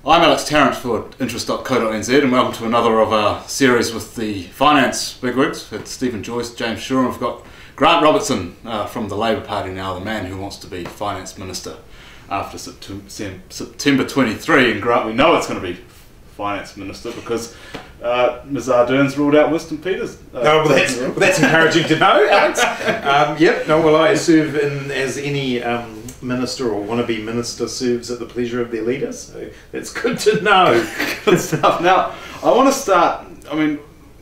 I'm Alex Tarrant for interest.co.nz and welcome to another of our series with the finance bigwigs. It's Stephen Joyce, James Shaw, and we've got Grant Robertson from the Labour Party now, the man who wants to be Finance Minister after September 23. And Grant, we know it's going to be Finance Minister because Ms Ardern's ruled out Winston Peters. That's encouraging to know, Alex. I serve as any minister or wannabe minister serves at the pleasure of their leader, so that's good to know. Good stuff. Now, I want to start,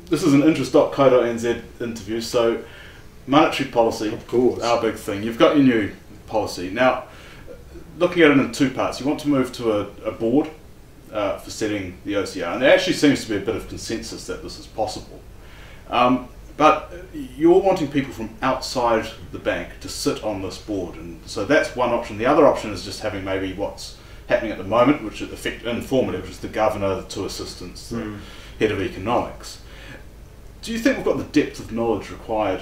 this is an interest.co.nz interview, so monetary policy, of course, our big thing. You've got your new policy. Now, looking at it in two parts, you want to move to a board for setting the OCR, and there actually seems to be a bit of consensus that this is possible. But you're wanting people from outside the bank to sit on this board, and so that's one option. The other option is just having maybe what's happening at the moment, which is informally, which is the governor, the two assistants, the head of economics. Do you think we've got the depth of knowledge required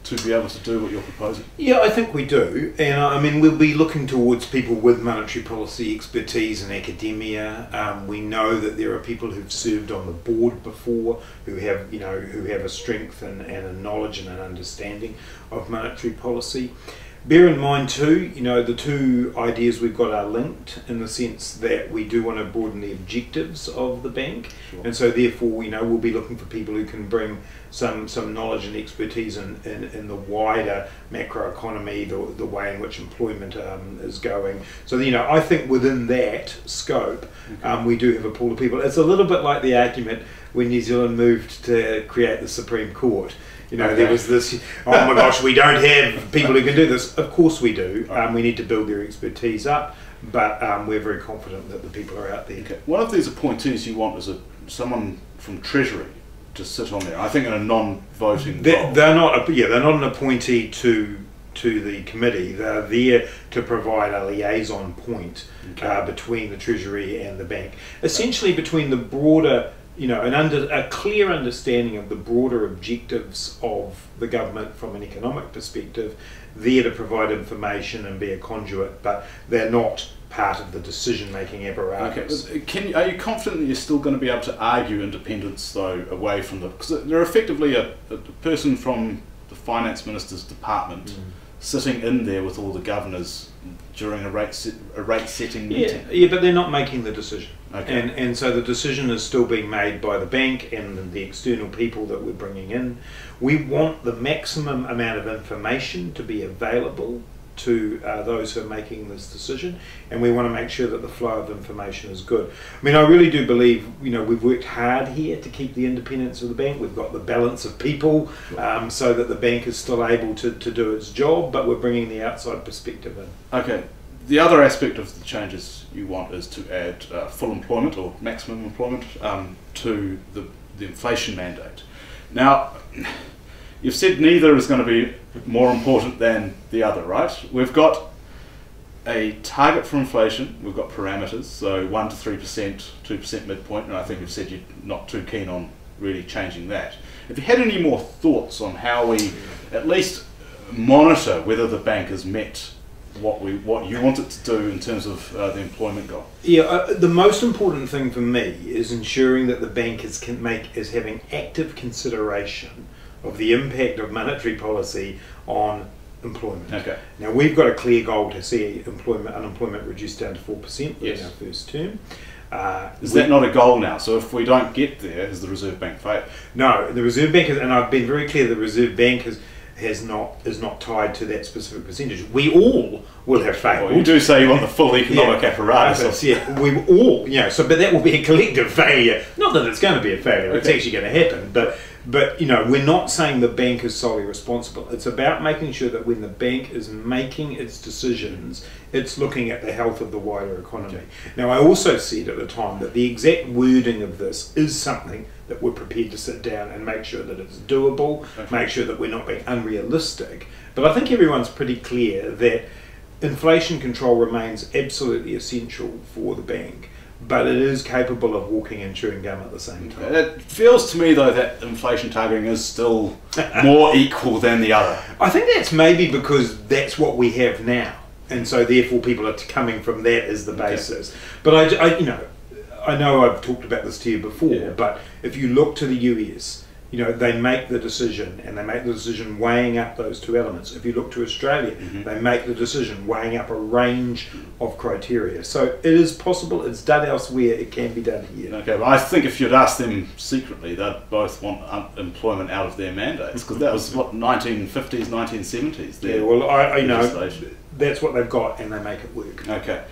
to be able to do what you're proposing? Yeah, I think we do, and we'll be looking towards people with monetary policy expertise in academia. We know that there are people who've served on the board before who have a strength and a knowledge and an understanding of monetary policy. Bear in mind too, the two ideas we've got are linked in the sense that we do want to broaden the objectives of the bank, sure. And so therefore, we'll be looking for people who can bring some knowledge and expertise in the wider macroeconomy, the way in which employment is going. So I think within that scope, we do have a pool of people. It's a little bit like the argument when New Zealand moved to create the Supreme Court. There was this, oh my gosh, we don't have people who can do this. Of course we do. We need to build their expertise up, but we're very confident that the people are out there. Okay. One of these appointees you want is someone from Treasury to sit on there. I think in a non-voting role. They're not an appointee to the committee. They're there to provide a liaison point between the Treasury and the bank. Essentially between the broader, a clear understanding of the broader objectives of the government from an economic perspective, there to provide information and be a conduit, but they're not part of the decision-making apparatus. Okay. Are you confident that you're still going to be able to argue independence, though, away from because they're effectively a person from the Finance Minister's department sitting in there with all the governors during a rate setting meeting? Yeah, but they're not making the decision. Okay. And so the decision is still being made by the bank and the external people that we're bringing in. We want the maximum amount of information to be available to those who are making this decision, and we want to make sure that the flow of information is good. I really do believe, we've worked hard here to keep the independence of the bank. We've got the balance of people, so that the bank is still able to do its job, but we're bringing the outside perspective in. Okay. The other aspect of the changes you want is to add full employment or maximum employment to the inflation mandate. Now, you've said neither is going to be more important than the other, right? We've got a target for inflation, we've got parameters, so 1 to 3%, 2% midpoint, and I think you've said you're not too keen on really changing that. Have you had any more thoughts on how we at least monitor whether the bank has met what you want it to do in terms of the employment goal? Yeah, the most important thing for me is ensuring that the bank is having active consideration of the impact of monetary policy on employment. Okay. Now we've got a clear goal to see unemployment reduced down to 4% yes. in our first term. Is that not a goal now? So if we don't get there, has the Reserve Bank failed? No, the Reserve Bank and I've been very clear, the Reserve Bank is not tied to that specific percentage. We all will have failed. Well, you do say you want the full economic apparatus. Yeah, we all, but that will be a collective failure. Not that it's going to be a failure, it's actually going to happen, but we're not saying the bank is solely responsible. It's about making sure that when the bank is making its decisions, it's looking at the health of the wider economy. Okay. Now, I also said at the time that the exact wording of this is something that we're prepared to sit down and make sure that it's doable, make sure that we're not being unrealistic. But I think everyone's pretty clear that inflation control remains absolutely essential for the bank, but it is capable of walking and chewing gum at the same time. It feels to me, though, that inflation targeting is still more equal than the other. I think that's maybe because that's what we have now, and so therefore people are coming from that as the basis. Okay. But I know I've talked about this to you before, but if you look to the US, they make the decision, and they make the decision weighing up those two elements. If you look to Australia, they make the decision weighing up a range of criteria. So it is possible, it's done elsewhere, it can be done here. Okay, well, I think if you'd asked them secretly, they'd both want employment out of their mandates, because that was, 1950s, 1970s. Yeah, well, I know, that's what they've got, and they make it work. Okay.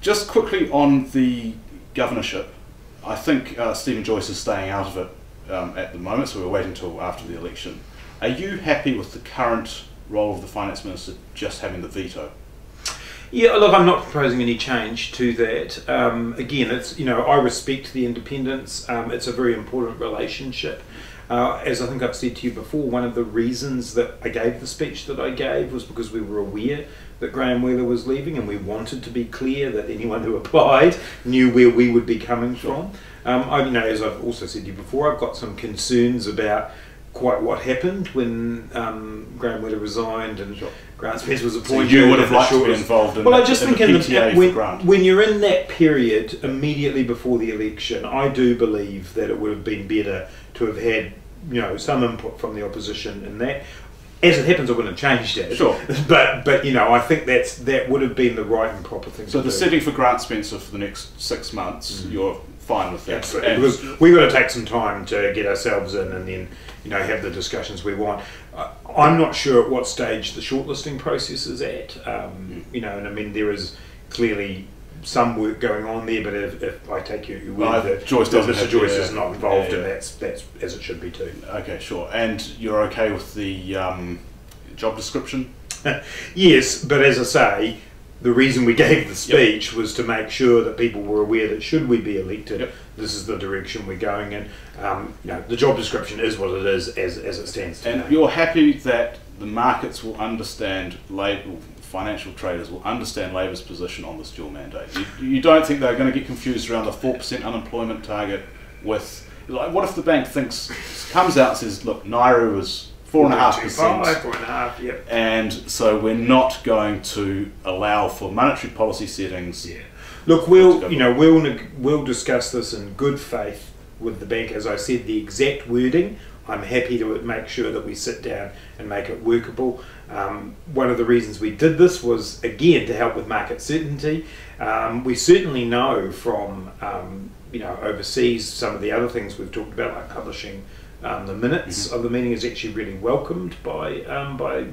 Just quickly on the governorship, I think Stephen Joyce is staying out of it at the moment, so we're waiting till after the election. Are you happy with the current role of the Finance Minister just having the veto? Yeah, look, I'm not proposing any change to that. Again, it's I respect the independence. It's a very important relationship. As I think I've said to you before, one of the reasons that I gave the speech that I gave was because we were aware that Graham Wheeler was leaving, and we wanted to be clear that anyone who applied knew where we would be coming from. As I've also said to you before, I've got some concerns about quite what happened when Graham Wheeler resigned and Grant Spence was appointed. So you would have liked to be involved in I just think when you're in that period immediately before the election, I do believe that it would have been better to have had some input from the opposition in that. As it happens, I wouldn't have changed it. Sure. But I think that would have been the right and proper thing to do. So the setting for Grant Spencer for the next 6 months, you're fine with that? Absolutely. Because we've got to take some time to get ourselves in and then have the discussions we want. I'm not sure at what stage the shortlisting process is at. And I mean, there is clearly some work going on there, but if I take your word that Mr. Joyce is not involved, and that's as it should be too. Okay, sure. And you're okay with the job description? Yes, but as I say, the reason we gave the speech was to make sure that people were aware that should we be elected, this is the direction we're going in. The job description is what it is as it stands today. And you're happy that the markets will understand, financial traders will understand Labour's position on this dual mandate? You don't think they're going to get confused around the 4% unemployment target with, what if the bank comes out and says, look, Nauru was 4.5%. 4.5, yep. And so we're not going to allow for monetary policy settings. Yeah. Look, we'll discuss this in good faith with the bank. As I said, the exact wording, I'm happy to make sure that we sit down and make it workable. One of the reasons we did this was, again, to help with market certainty. We certainly know from overseas, some of the other things we've talked about, like publishing the minutes of the meeting, is actually really welcomed by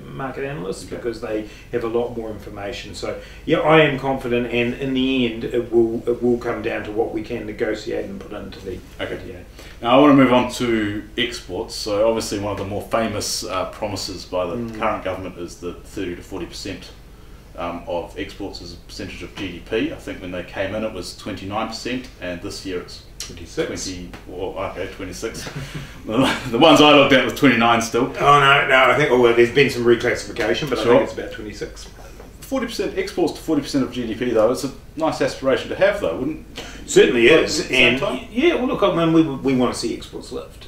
market analysts because they have a lot more information. So yeah, I am confident, and in the end, it will come down to what we can negotiate and put into the PTA. Now I want to move on to exports. So obviously one of the more famous promises by the current government is the 30 to 40% of exports as a percentage of GDP. I think when they came in it was 29%, and this year it's 26. 26. The ones I looked at was 29 still. Oh no, I think there's been some reclassification, but I think it's about 26. 40% exports to 40% of GDP though, it's a nice aspiration to have though, wouldn't it? Certainly is, and yeah, well look, I mean, we want to see exports lift.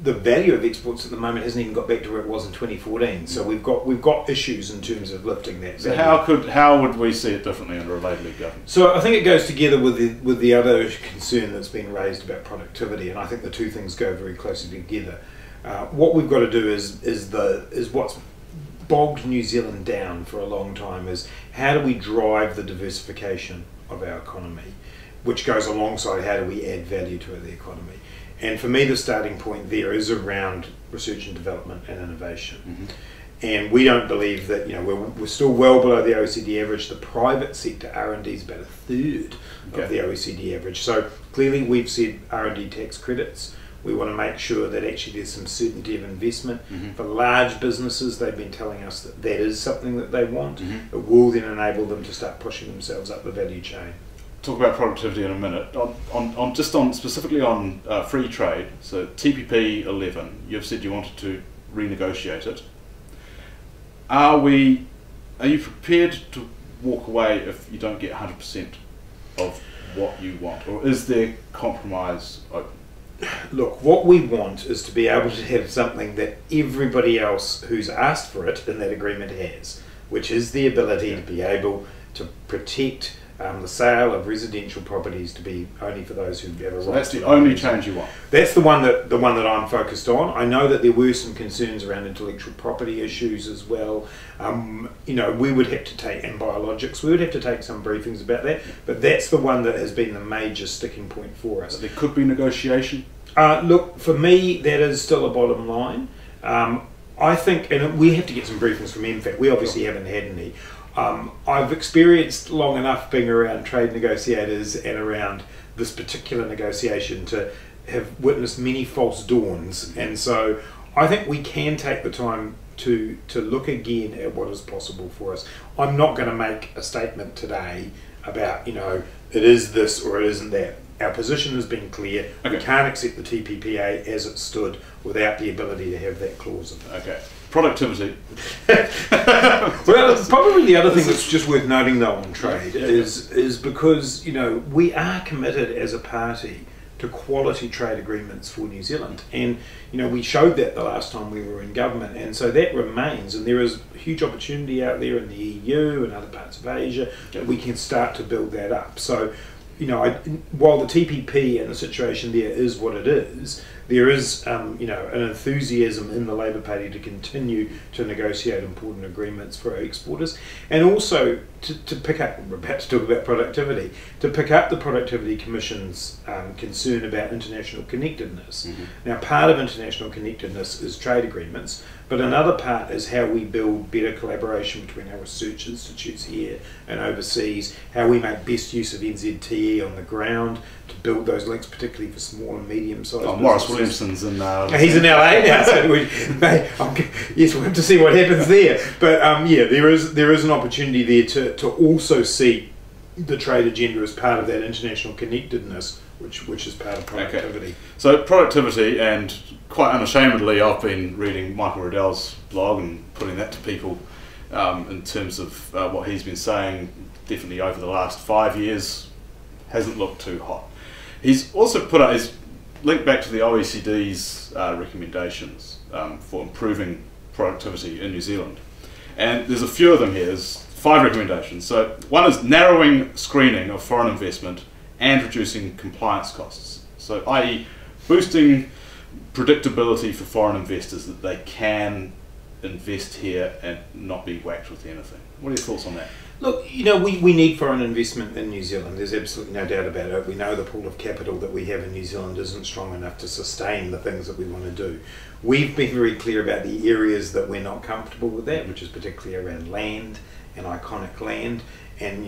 The value of exports at the moment hasn't even got back to where it was in 2014, so we've got issues in terms of lifting that value. So how would we see it differently under a Labour League government? So I think it goes together with the other concern that's been raised about productivity, and I think the two things go very closely together. What we've got to do is what's bogged New Zealand down for a long time is how do we drive the diversification of our economy, which goes alongside how do we add value to the economy. And for me, the starting point there is around research and development and innovation. And we don't believe that, we're still well below the OECD average. The private sector R&D is about a third of the OECD average. So clearly we've said R&D tax credits. We want to make sure that actually there's some certainty of investment. For large businesses, they've been telling us that is something that they want. It will then enable them to start pushing themselves up the value chain. Talk about productivity in a minute. Specifically on free trade, so TPP 11, you've said you wanted to renegotiate it. Are you prepared to walk away if you don't get 100% of what you want, or is there compromise open? Look, what we want is to be able to have something that everybody else who's asked for it in that agreement has, which is the ability to be able to protect the sale of residential properties to be only for those who have a right. So that's the only change you want? That's the one that I'm focused on. I know that there were some concerns around intellectual property issues as well. We would have to take, and biologics, we would have to take some briefings about that, but that's the one that has been the major sticking point for us. But there could be negotiation? Look, for me, that is still a bottom line. I think, and we have to get some briefings from MFAT, we obviously haven't had any. I've experienced long enough being around trade negotiators and around this particular negotiation to have witnessed many false dawns, and so I think we can take the time to look again at what is possible for us. I'm not going to make a statement today about, it is this or it isn't that. Our position has been clear. Okay. We can't accept the TPPA as it stood without the ability to have that clause in it. Okay. Productivity. Well, probably the other thing that's just worth noting though on trade is because, we are committed as a party to quality trade agreements for New Zealand, and we showed that the last time we were in government, and so that remains, and there is huge opportunity out there in the EU and other parts of Asia that we can start to build that up. So while the TPP and the situation there is what it is, there is an enthusiasm in the Labour Party to continue to negotiate important agreements for our exporters, and also to pick up, we're about to talk about productivity, to pick up the Productivity Commission's concern about international connectedness. Mm-hmm. Now, part of international connectedness is trade agreements, but another part is how we build better collaboration between our research institutes here and overseas, how we make best use of NZTE on the ground to build those links, particularly for small and medium-sized businesses. Morris Williamson's in... he's in LA now, so yes, we'll have to see what happens there. But there is an opportunity there to also see the trade agenda as part of that international connectedness, which is part of productivity. Okay. So productivity, and quite unashamedly, I've been reading Michael Riddell's blog and putting that to people in terms of what he's been saying. Definitely over the last 5 years, hasn't looked too hot. He's also put out his link back to the OECD's recommendations for improving productivity in New Zealand, and there's a few of them here. There's 5 recommendations. So one is narrowing screening of foreign investment and reducing compliance costs. So, i.e., boosting predictability for foreign investors that they can invest here and not be whacked with anything. What are your thoughts on that? Look, we need foreign investment in New Zealand. There's absolutely no doubt about it. We know the pool of capital that we have in New Zealand isn't strong enough to sustain the things that we want to do. We've been very clear about the areas that we're not comfortable with that, which is particularly around land and iconic land. And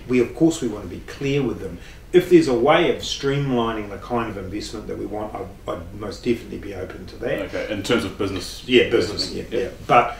we of course want to be clear with them. If there's a way of streamlining the kind of investment that we want, I'd most definitely be open to that. Okay, in terms of business. Yeah, business. Yeah. But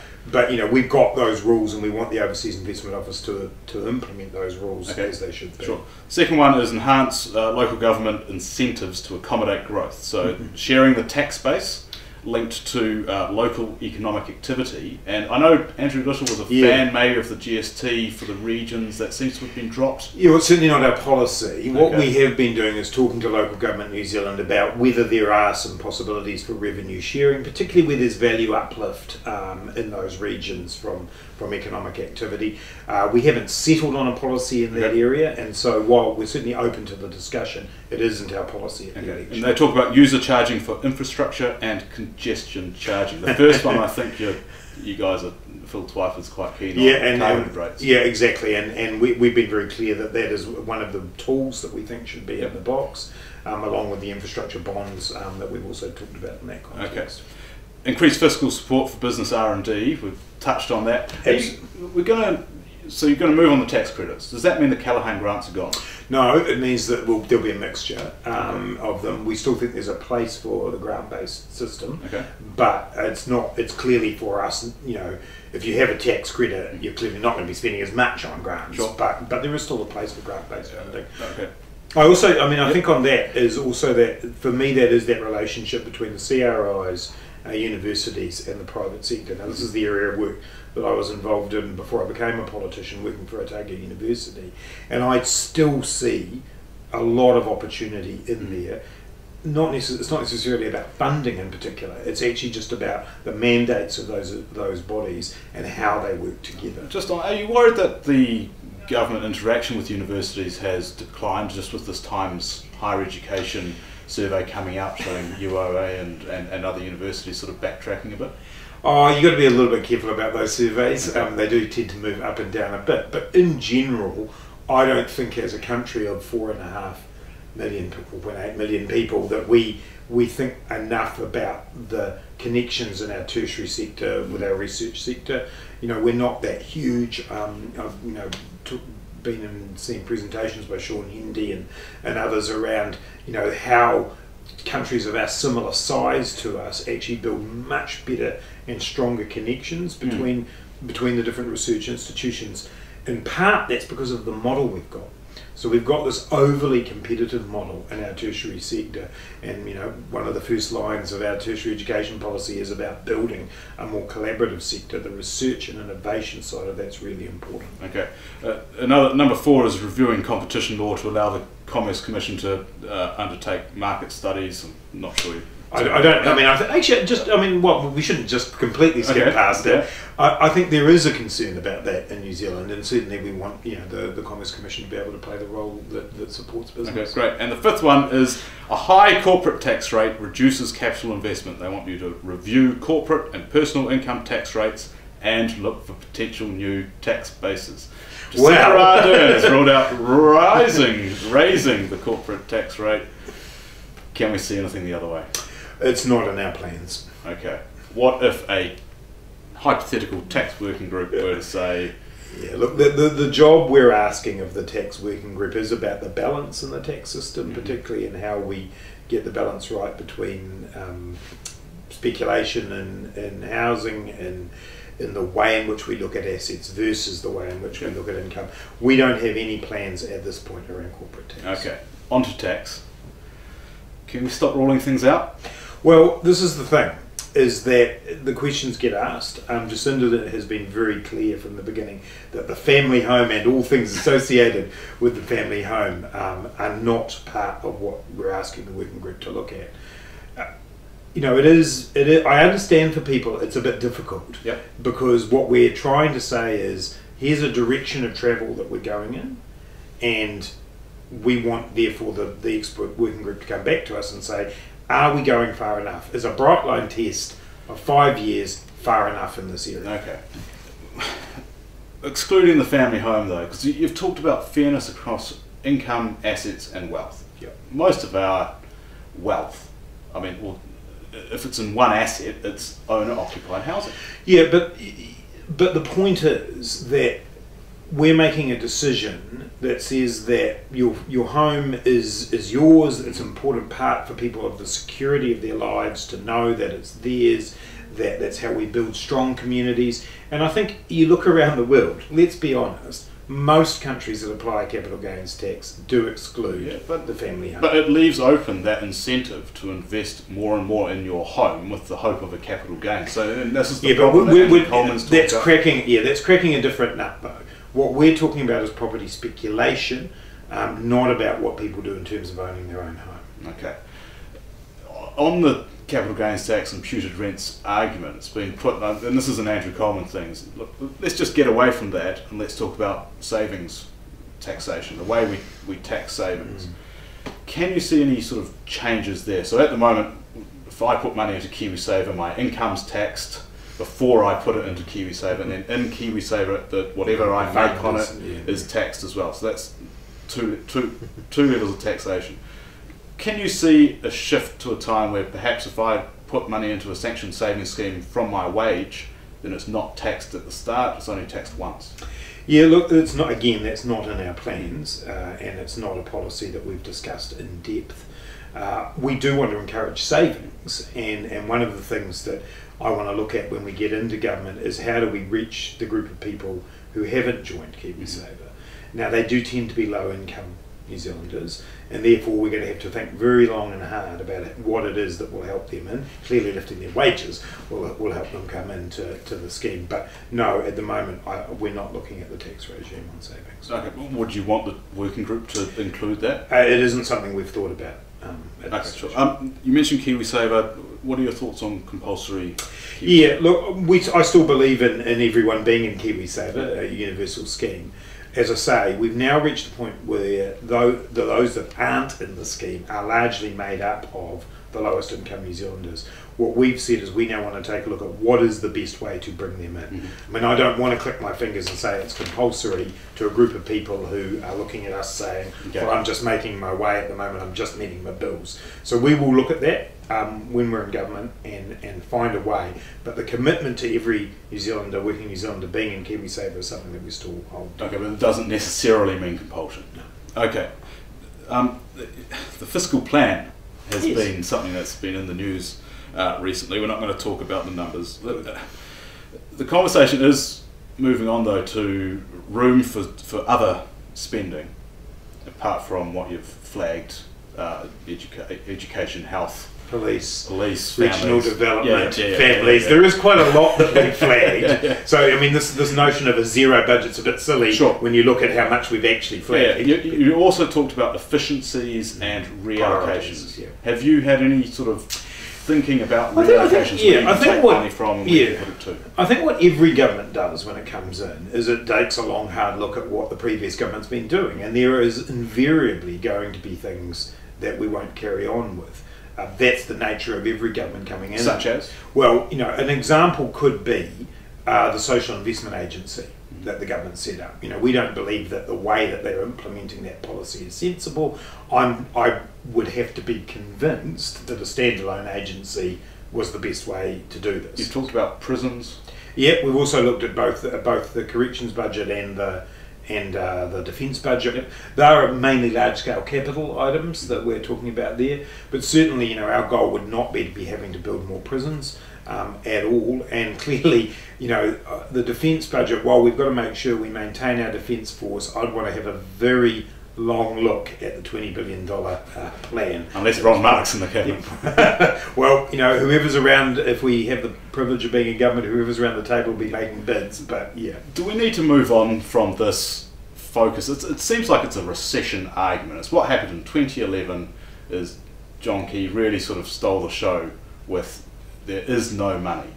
we've got those rules, and we want the Overseas Investment Office to implement those rules as they should be. Sure. Second one is enhance local government incentives to accommodate growth. So sharing the tax base linked to local economic activity. And I know Andrew Little was a fan maybe of the GST for the regions. That seems to have been dropped. Yeah, well, it's certainly not our policy. What we have been doing is talking to local government New Zealand about whether there are some possibilities for revenue sharing, particularly where there's value uplift in those regions from economic activity. We haven't settled on a policy in that area, and so while we're certainly open to the discussion, it isn't our policy at the election. And they talk about user charging for infrastructure and congestion charging. The first one, I think you guys are, Phil Twyford's quite keen on targeted rates. Yeah, exactly, and we've been very clear that is one of the tools that we think should be in the box, along with the infrastructure bonds that we've also talked about in that context. Okay. Increased fiscal support for business R&D, we've touched on that. So you're going to move on the tax credits. Does that mean the Callaghan grants are gone? No, it means that there'll be a mixture of them. We still think there's a place for the grant-based system, but it's clearly for us, if you have a tax credit, you're clearly not going to be spending as much on grants, but there is still a place for grant-based funding. Okay. I think on that is also that, for me, that is that relationship between the CRIs, universities and the private sector. Now, this is the area of work that I was involved in before I became a politician, working for Otago University, and I still see a lot of opportunity in there. It's not necessarily about funding in particular, it's actually just about the mandates of those bodies and how they work together. Are you worried that the government interaction with universities has declined just with this Times higher education survey coming out showing UOA and other universities sort of backtracking a bit? Oh, you've got to be a little bit careful about those surveys. They do tend to move up and down a bit. But in general, I don't think as a country of 4.5 million people, 4.8 million people, that we think enough about the connections in our tertiary sector with our research sector. You know, we're not that huge. I've been and seen presentations by Sean Hendy and others around, you know, how countries of our similar size to us actually build much better and stronger connections between the different research institutions. In part, that's because of the model we've got. So we've got this overly competitive model in our tertiary sector, and you know, one of the first lines of our tertiary education policy is about building a more collaborative sector. The research and innovation side of that's really important. Okay. Another number 4 is reviewing competition law to allow the Commerce Commission to undertake market studies. I'm not sure. We shouldn't just completely skip past it. I think there is a concern about that in New Zealand, and certainly we want, you know, the Commerce Commission to be able to play the role that supports business. Okay, great. And the 5th one is a high corporate tax rate reduces capital investment. They want you to review corporate and personal income tax rates and look for potential new tax bases. Wow. Ardern has ruled out raising the corporate tax rate. Can we see anything the other way? It's not in our plans. Okay. What if a hypothetical tax working group were to say... Yeah, look, the job we're asking of the tax working group is about the balance in the tax system, particularly in how we get the balance right between speculation in housing and in the way in which we look at assets versus the way in which we look at income. We don't have any plans at this point around corporate tax. Okay. On to tax. Can we stop ruling things out? Well, this is the thing, is that the questions get asked. Jacinda has been very clear from the beginning that the family home and all things associated with the family home are not part of what we're asking the working group to look at. You know, it is. I understand for people it's a bit difficult, because what we're trying to say is here's a direction of travel that we're going in, and we want therefore the expert working group to come back to us and say, are we going far enough? Is a bright line test of 5 years far enough in this area? Okay. Excluding the family home though, because you've talked about fairness across income, assets and wealth. Yep. Most of our wealth, I mean, well, if it's in one asset, it's owner-occupied housing. Yeah, but the point is that we're making a decision that says that your home is yours. It's an important part for people of the security of their lives to know that it's theirs, that's how we build strong communities. And I think you look around the world, let's be honest, most countries that apply capital gains tax do exclude the family home. But it leaves open that incentive to invest more and more in your home with the hope of a capital gain. So and this is the problem that's cracking a different nut though. What we're talking about is property speculation, not about what people do in terms of owning their own home. Okay. On the capital gains tax imputed rents argument, it's been put, and this is an Andrew Coleman thing, look, let's just get away from that and let's talk about savings taxation, the way we tax savings. Can you see any sort of changes there? So at the moment, if I put money into KiwiSaver, my income's taxed before I put it into KiwiSaver, and then in KiwiSaver, whatever I make on it is taxed as well. So that's two levels of taxation. Can you see a shift to a time where perhaps if I put money into a sanctioned savings scheme from my wage, then it's not taxed at the start, it's only taxed once? Yeah, look, it's not, again, that's not in our plans, and it's not a policy that we've discussed in depth. We do want to encourage savings, and one of the things that I want to look at when we get into government is how do we reach the group of people who haven't joined KiwiSaver. Now, they do tend to be low income New Zealanders, and therefore we're going to have to think very long and hard about what it is that will help them in. Clearly lifting their wages will help them come into the scheme, but no, at the moment we're not looking at the tax regime on savings. Okay. Would you want the working group to include that? It isn't something we've thought about. Sure. You mentioned KiwiSaver. What are your thoughts on compulsory KiwiSaver? Yeah, look, I still believe in everyone being in KiwiSaver, a universal scheme. as I say, we've now reached the point where those that aren't in the scheme are largely made up of the lowest income New Zealanders. What we've said is we now want to take a look at what is the best way to bring them in. I mean, I don't want to click my fingers and say it's compulsory to a group of people who are looking at us saying, well, I'm just making my way at the moment, I'm just meeting my bills. So we will look at that when we're in government and find a way. But the commitment to every New Zealander, working New Zealander, being in KiwiSaver is something that we still hold. Okay, but it doesn't necessarily mean compulsion. No. Okay. The fiscal plan has been something that's been in the news recently. We're not going to talk about the numbers. The conversation is moving on, though, to room for other spending, apart from what you've flagged, education, health, police, regional families. development, families. There is quite a lot that we flagged. So, I mean, this notion of a zero budget's a bit silly when you look at how much we've actually flagged. You also talked about efficiencies and reallocations. Have you had any sort of thinking about reallocations? I think what every government does when it comes in is it takes a long, hard look at what the previous government's been doing, and there is invariably going to be things that we won't carry on with. That's the nature of every government coming in. Such as? Well, you know, an example could be the Social Investment Agency that the government set up. You know, we don't believe that the way that they're implementing that policy is sensible. I would have to be convinced that a standalone agency was the best way to do this. You've talked about prisons. Yeah, we've also looked at both the corrections budget and the defence budget. Yep. They are mainly large-scale capital items that we're talking about there, but certainly, you know, our goal would not be to be having to build more prisons at all. And clearly, you know, the defence budget, while we've got to make sure we maintain our defence force, I'd want to have a very long look at the $20 billion plan. Unless Ron Mark's in the cabinet. Well, you know, whoever's around, if we have the privilege of being in government, whoever's around the table will be making bids, but yeah. Do we need to move on from this focus? It seems like it's a recession argument. It's what happened in 2011 is John Key really sort of stole the show with there is no money.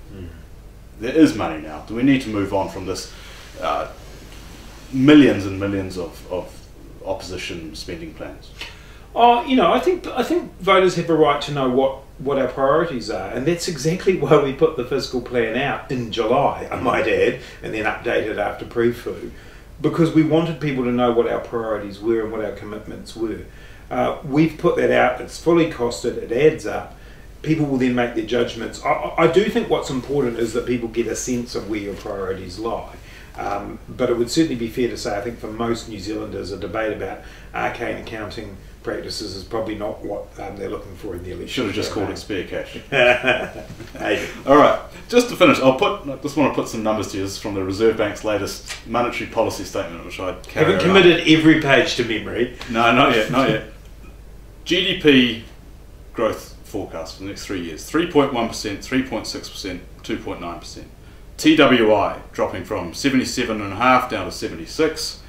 There is money now. Do we need to move on from this millions and millions of opposition spending plans? You know, I think voters have a right to know what our priorities are, and that's exactly why we put the fiscal plan out in July, I might add, and then updated after pre-fu, because we wanted people to know what our priorities were and what our commitments were. We've put that out, it's fully costed, it adds up. People will then make their judgments. I do think what's important is that people get a sense of where your priorities lie. But it would certainly be fair to say, I think for most New Zealanders, a debate about arcane accounting practices is probably not what they're looking for in the election. Should have just called it spare cash. Hey. All right, just to finish, I just want to put some numbers to you. This is from the Reserve Bank's latest monetary policy statement, which I haven't committed every page to memory. No, not yet. GDP growth forecast for the next 3 years: 3.1%, 3.6%, 2.9%. TWI dropping from 77.5 down to 76.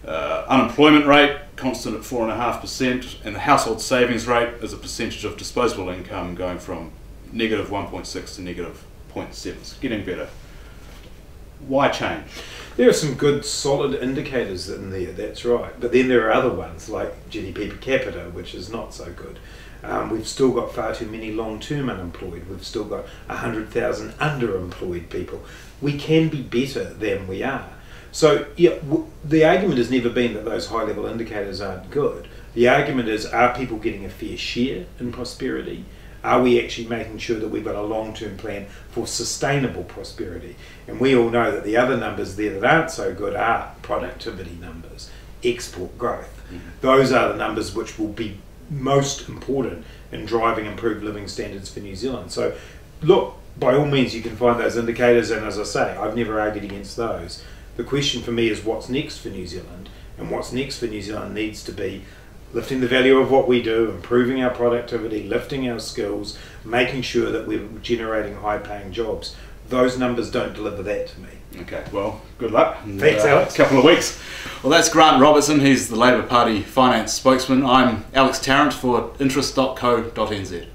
Unemployment rate constant at 4.5%, and the household savings rate as a percentage of disposable income going from negative 1.6 to negative 0.7. It's getting better. Why change? There are some good solid indicators in there, that's right. But then there are other ones like GDP per capita, which is not so good. We've still got far too many long-term unemployed. We've still got 100,000 underemployed people. We can be better than we are. So yeah, the argument has never been that those high-level indicators aren't good. The argument is, are people getting a fair share in prosperity? Are we actually making sure that we've got a long-term plan for sustainable prosperity? And we all know that the other numbers there that aren't so good are productivity numbers, export growth. Those are the numbers which will be most important in driving improved living standards for New Zealand. So look, by all means you can find those indicators, and as I say, I've never argued against those. The question for me is what's next for New Zealand, and what's next for New Zealand needs to be lifting the value of what we do, improving our productivity, lifting our skills, making sure that we're generating high-paying jobs. Those numbers don't deliver that to me. Okay, well, good luck. Thanks, Alex. A couple of weeks. Well, that's Grant Robertson. He's the Labour Party finance spokesman. I'm Alex Tarrant for interest.co.nz.